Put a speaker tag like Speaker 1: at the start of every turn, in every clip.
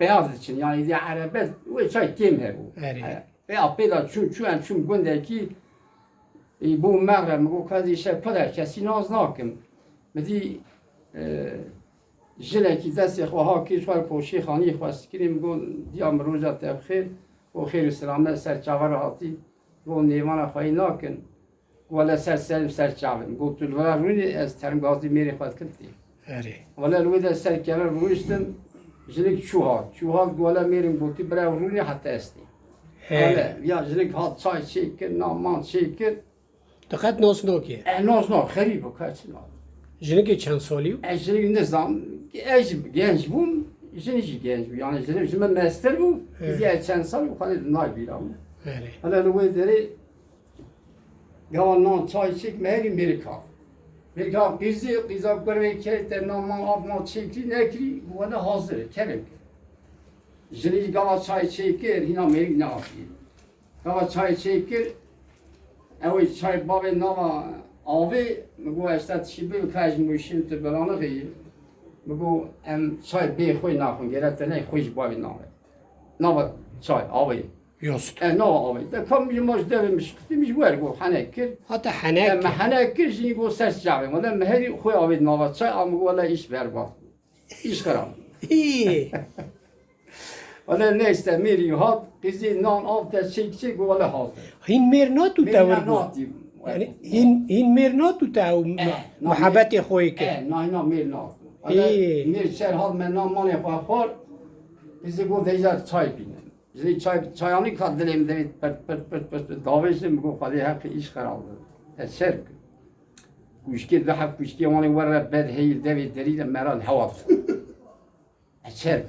Speaker 1: beyaz için yani diye arabes ve çay kim he bu. Ve apela çun gündeki bu mağrem bu kazi şey kadar kesin az nakim. Medi جلکی دستی خواه کشور پوشی خانی خواست کردیم گو دیام روزا تبخیر و خیر و سلامت سر چاور هاتی گو نیمان خواهی نکن ولی سر سلم سر چاورم گو تو ولی روی از ترم گازی میری خواهد کردی ولی روی در سر کنار رویشتم جلک چوهات ولی میریم گوتی برای روی حتی استی ولی یا جلک هات چای چیکر نامان چیکر
Speaker 2: دقت ناز نوکیه
Speaker 1: ناز نو خریب و کچ نو
Speaker 2: جنگی چند سالیو؟
Speaker 1: Eşlik ne zaman genç bu, işin genç bu. Yani şimdi master bu, diye çen sal bu kadar nay bir ama. Hala bu deri yalan çay çek mehri Amerika. Amerika bizi görmek kerete normal abma çekti ne ki bu ana hazır kerek. Şimdi gava çay çeker yine Amerika ne yapıyor? Gava çay çeker, evet çay babe nava Abi, مگو اشتاد شیبه و کاج موشیم تو برانه گی، مگو ام چای بی خوی نخون گرفت نه خویش باوی نامه چای آبی.
Speaker 2: Yost.
Speaker 1: نه آبی. ده کم یماش دویمش کتیمش ورگو حنکر.
Speaker 2: Hatta hanek.
Speaker 1: حنکر جنی گو سرچ جاوی. ولی مهری خوی آبی نامه چای آمگو ولی ایش برباد. ایش خراب. ولی نیست میری هات قیزی نان آب تشکیه گو ولی هات.
Speaker 2: هین مرناتو تاورگو. يعني هين ميرناتو تاو محبتي خويك
Speaker 1: نه ميرنات مير شهر هاد من نام ماني خور bizi bu deyler çay binin. Şimdi çayını kaddelim de pert daveşim bu kadar hak iş kararlı. Eser kuşki daha kuşki onu var bed heyil devi deriyle meral havat. Eser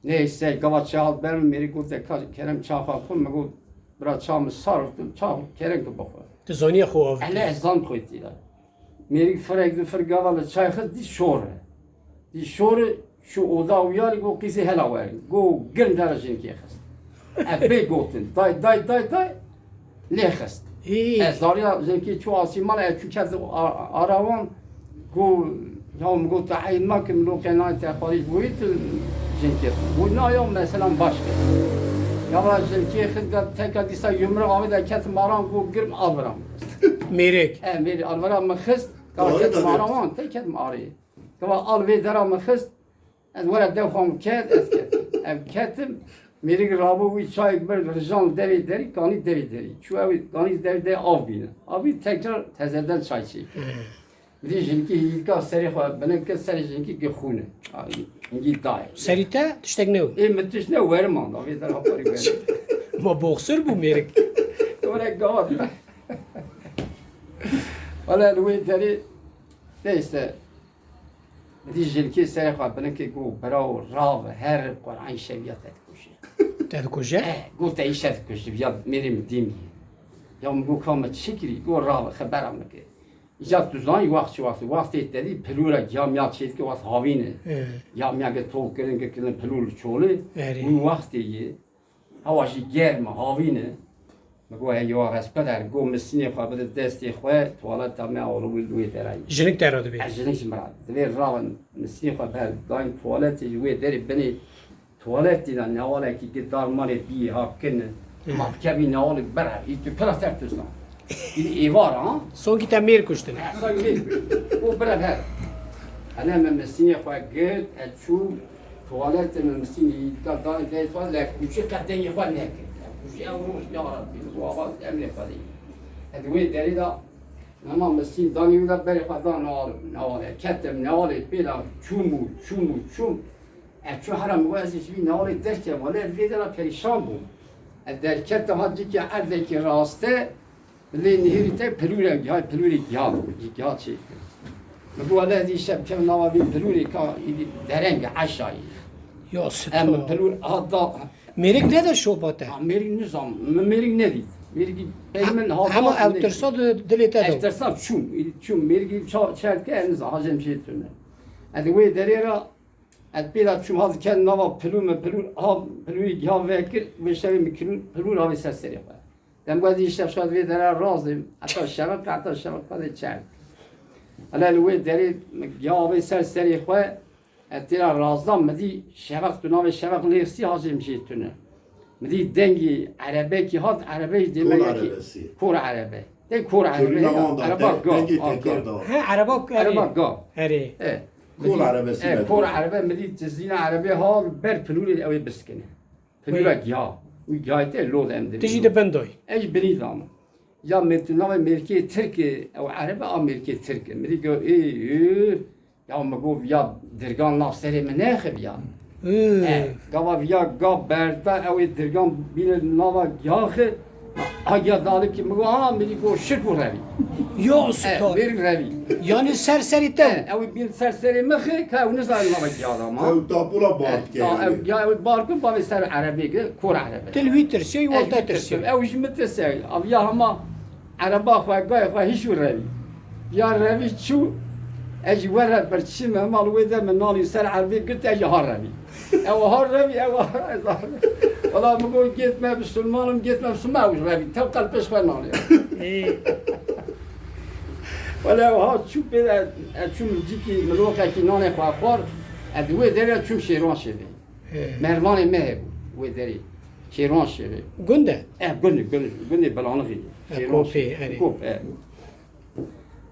Speaker 1: neyse gavat çal ben meri gode kerem çafa kum mu biraz çamı sarıftım çam kerem ki bakıyor.
Speaker 2: تزاني خوف
Speaker 1: على عزام خويتي لا ميري فرق فرقة ولا شاي خد دي شورة شو أوضاع ويالي جو قيسي هلا وين جو قرن درجين كي خست أبي قوتن داي ليه خست أزاريا زين كي شو عاصي مالا شو كذا أراوان جو يوم جو تعين ما كم لو كان نايت خارج بويت زين كي ونا يوم مثلا باشك يا زين كي خد تك ديسا يمر عامل كات ماران جو قرم أبرام
Speaker 2: ميرك
Speaker 1: ميري أبرام مخست قال كات ماران تك ماري كوا ألوي درا مخست الولد ده خام كات كاتم ميري رابو وي شاي بر رجال دری کانی دری شو اوی کانی دری آب بینه آبی تکرار تزدن چای چی بدی جنکی یکا سری خو بنن که سری جنکی که خونه اینجی دای
Speaker 2: سريتا تشتاق نو
Speaker 1: متش نه ورمان آبی در هپاری ور
Speaker 2: ما بوخسر بو ميرك
Speaker 1: ولا قاد ولا لوی دری نیسته بدی جنکی سری خو بنن که گو براو راو هر قرآن شبیه تکوشی
Speaker 2: تذكوجا
Speaker 1: قلت ايش هذاك بيض مريم ديمي يوم قو كامت شكري قو راه خبرم لك جات تزاني وقت تدي بلورا جامعة شيء كي وقت هاوينه جامعة كتوك كلن بلور شغله من وقت يجي هواشي جرم هاوينه مقول هي يوم هسبتر قو مسني خابد دستي خواه توالت تامع أولوي لوي تراي
Speaker 2: جنك تارو دبي
Speaker 1: جنك مراد دبي راون مسني خابد داين توالت جوي دري بني توالت دیدن نواله که گدار مال بی ها کنه محکمی نواله بره ایتو پلاستر تزن این ایوار ها
Speaker 2: سونكي تامير كشتن
Speaker 1: او بره هر انا من مسینی خواه گرد اتشو توالت من مسینی گدار دیت وان لک بچه قدنی خواه نکه بچه امروز یارد بید و آواز امن خواهی ادوی داری دا اما مسین دانی ویدا بری خواه دا نواله کتم نواله بیدا چوم چون هرم واسش بی نهاری درک ولی ویدرا پریشان بود. درکت هادی که عرضی که راسته لی نهری ته پلوری گیاه چی؟ مگو ولی دی شب که نوابی پلوری که درنگ عشایی.
Speaker 2: يا
Speaker 1: ام
Speaker 2: ستار
Speaker 1: پلور هادا
Speaker 2: ميرك ندا شوباته
Speaker 1: میری نظام میری ندید میری پیمن هادا
Speaker 2: هما الترصاد دليتا دو
Speaker 1: افترسام چون میری شرط که نظام هاجم شیء تونه. ادوی دریرا بیاد چون هاز کن نوا پلوی گیاه وکر میشوی میکنون پلور هاوی سری خواهد. دم باید ایشتر شاید وی در رازیم حتی شبک خواهد چند. الان وی داری گیاه هاوی سری خواهد اتیرا رازدان مدی شبق تو نام شبق لیرسی حاضر جیتونه مدی دنگی عربه کی هات عربه دیمه
Speaker 3: Kol
Speaker 1: کی
Speaker 3: arabası.
Speaker 1: کور عربه دی کور عربه
Speaker 3: Körün amanda
Speaker 1: عربه گا
Speaker 3: dengi tekerda.
Speaker 2: ها عربا
Speaker 1: عربه گا
Speaker 2: هره
Speaker 3: Kol arabası.
Speaker 1: کور عربه مدی تزین عربه ها بر پلوری اوی بسکنه پلورا گیا و گایته لود امدی
Speaker 2: تجي دبندوي
Speaker 1: ايش بنظام يا مثلا امريكي تركي او عربي امريكي تركي مريكو ايه يا مقول يا درجان ناصري مناخب يا قوا يا قاب بردا او درجان بين نوا ياخ اگه ذلك مقول انا مريكو شركو ربي
Speaker 2: يا ستار
Speaker 1: بير ربي
Speaker 2: يعني سرسري تو
Speaker 1: او بين سرسري مخي كا ونزل نوا يا ما
Speaker 3: Ev tapula bat geldi.
Speaker 1: يا باركو بابي سر عربي كور عربي
Speaker 2: تلوي ترسي والتا ترسي
Speaker 1: او ايش متساوي او يا هما عربا خواه خواه هیچ روی یا روی چو اجی ورد برچی مهمال ویده من نالی سر عربی گفت اجی ها روی او ها روی او ها روی ولی مگو گیت ما بسلمانم گیت ما بسلمان اوش روی تو قلبش خواه نالی ولی او ها چو بید چو مجی که ملوکه که نان خواه خور ادوی داره چو شیران شده مروان مه بود وی داری شیران شده
Speaker 2: قنده
Speaker 1: قلني بلانغي
Speaker 2: كوبي، أري.
Speaker 1: كوب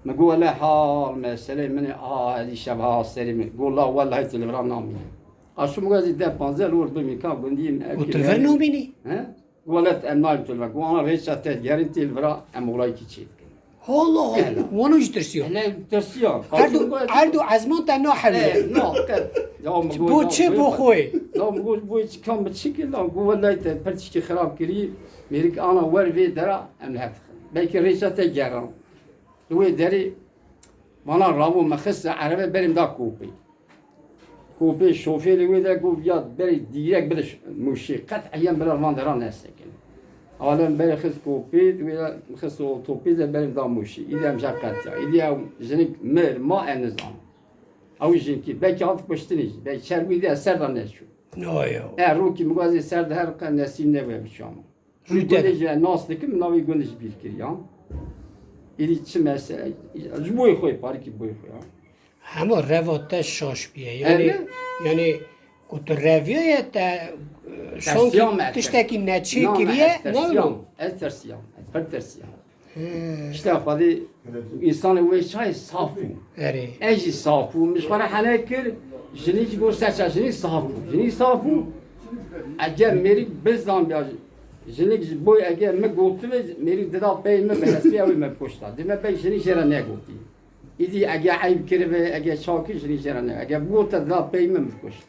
Speaker 1: نقول له حال مسألة من هذه شبه سليم قول لا والله تلفران نامي أشو مغازي ده بانزل ور بمكان بندين
Speaker 2: وتلفر نوبيني
Speaker 1: ها قالت أمناي تلفر قال أنا ريش تجارين تلفرا أم ولاي كيشيت
Speaker 2: والله وانا ايش ترسيو
Speaker 1: لا ترسيان
Speaker 2: عردو عزمان تنو حلو
Speaker 1: لا
Speaker 2: بو چه بو خوي
Speaker 1: لا مقول بو كم بتشكل لا قول لا تبرتشي خراب كري ميرك انا ور في درا ام لهت بلكي ريشه تجارن دوي دري وانا رابو مخص عربي بريم دا كوبي شوفير وي دا قول يا بري ديريك بدش موشي قطع ايام بلا ماندران نسكن اولا بري خص كوبي دوي خص توبي دا بريم دا موشي اذا مش قطع اذا جنك مر ما النظام او جنكي بلكي عاد كشتني بلكي شروي دا سر نشو
Speaker 2: نويو
Speaker 1: روکی مغازی سرد هر قن نسیم نبوده بشام. گندج ناس دکم ناوی گندج بیر کریان. ایلی چه مسئله؟ جبوی خوی پاری کی بوی خوی.
Speaker 2: همه روات شاش بیه یعنی کت رویه تا شانکی تشتکی نچی کریه نمیدونم
Speaker 1: ترسیام ترسیام işte fadi insan ve çay safu
Speaker 2: اری
Speaker 1: eji safu mişkara hanekir jini go saça jini safu eğer meri bezdan ya jini boy eğer me goltu ve meri deda pey me belasiye ve me poşta deme pey jini jera ne golti idi eğer ayıp kere ve eğer şaki jini jera ne eğer bu ta deda pey me poşta